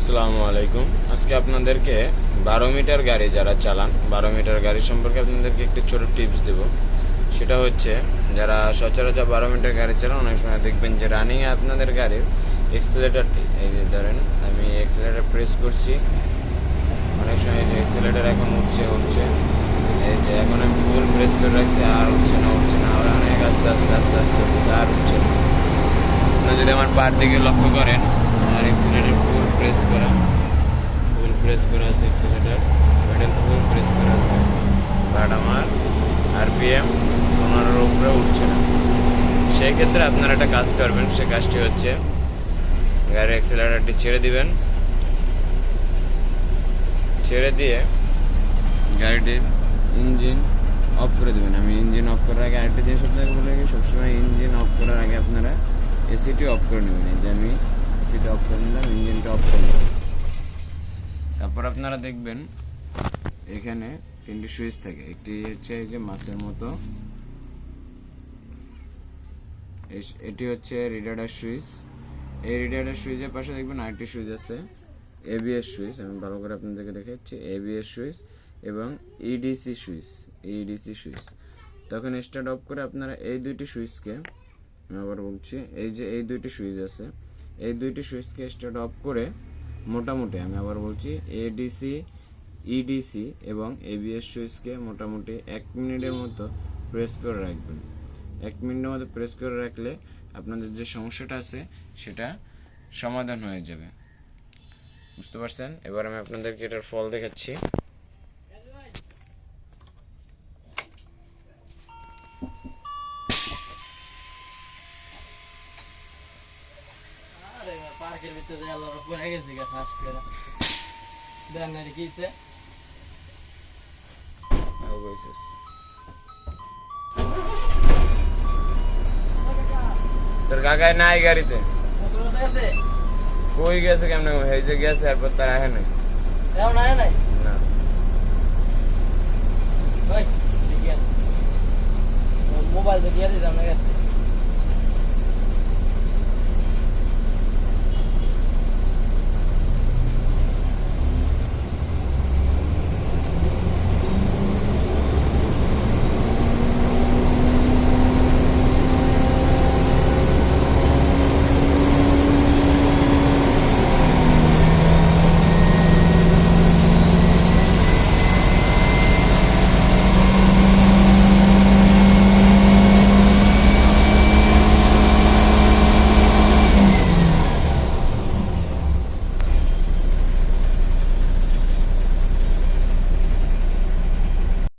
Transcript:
আসসালামু আলাইকুম। আজকে আপনাদেরকে 12 মিটার গাড়ি যারা চালান 12 মিটার গাড়ি সম্পর্কে আপনাদেরকে একটু ছোট টিপস দেব। সেটা হচ্ছে যারা সচরাচর 12 মিটার গাড়ি চালান অনেক সময় দেখবেন যে রানিংয়ে আপনাদের গাড়ির এক্সেলেটারটি এই যে ধরেন আমি এক্সেলেটার প্রেস করছি, অনেক সময় যে এক্সেলেটার এখন উঠছে এই যে এখন আমি ফুল প্রেস করে রাখছি আর উঠছে না আর অনেক আস্তে উঠছে আর উঠছে না। আপনারা যদি আমার পার দিকে লক্ষ্য করেন আমার এক্সেলেটার ফুল প্রেস করা আছে, এক্সেলেটার প্যাডেল ফুল প্রেস করা আছে, বাট আমার আরপিএম 15-এর উপরে উঠছে না। সেই ক্ষেত্রে আপনারা একটা কাজ করবেন, সে কাজটি হচ্ছে গাড়ির এক্সেলেটারটি ছেড়ে দিবেন, ছেড়ে দিয়ে গাড়িটির ইঞ্জিন অফ করে দেবেন। আমি ইঞ্জিন অফ করার আগে আরেকটা জিনিস আপনাকে বলে রাখি, সবসময় ইঞ্জিন অফ করার আগে আপনারা এসিটি অফ করে নেবেন। এই যে আমি এসিটি অফ করে নিলাম, ইঞ্জিনটা অফ করলাম। তারপর আপনারা দেখবেন এখানে 3টি সুইচ থাকে। একটি হচ্ছে এই যে মাছের মতো, এটি হচ্ছে রিডার সুইচ। এই রিডার সুইচের পাশে দেখবেন আরেকটি সুইচ আছে, এবিএস সুইচ। আমি ভালো করে আপনাদেরকে দেখাচ্ছি, এবিএস সুইচ এবং ইডিসি সুইচ। তখন স্টার্ট অফ করে আপনারা এই দুইটি সুইচকে, আমি আবার বলছি, এই যে এই দুইটি সুইচ আছে, এই দুইটি সুইচকে স্টার্ট অফ করে মোটামুটি, আমি আবার বলছি, এডিসি, ইডিসি এবং এবিএস সুইচকে মোটামুটি 1 মিনিটের মতো প্রেস করে রাখবেন। 1 মিনিটের মতো প্রেস করে রাখলে আপনাদের যে সমস্যাটা আছে সেটা সমাধান হয়ে যাবে। বুঝতে পারছেন? এবার আমি আপনাদেরকে এটার ফল দেখাচ্ছি। পার্কের ভিতরে আল্লাহর পড়ে গেছে গা ফাস্ট করে দেন না কিছে তোর কাকাই নাই গাড়িতে, কত আছে কই গেছে কেমনে? এই যে গেছে, এরপর তার আহে নাই এও নাই না। ওই ঠিক আছে মোবাইল তো দিয়ে দিলাম না গেছে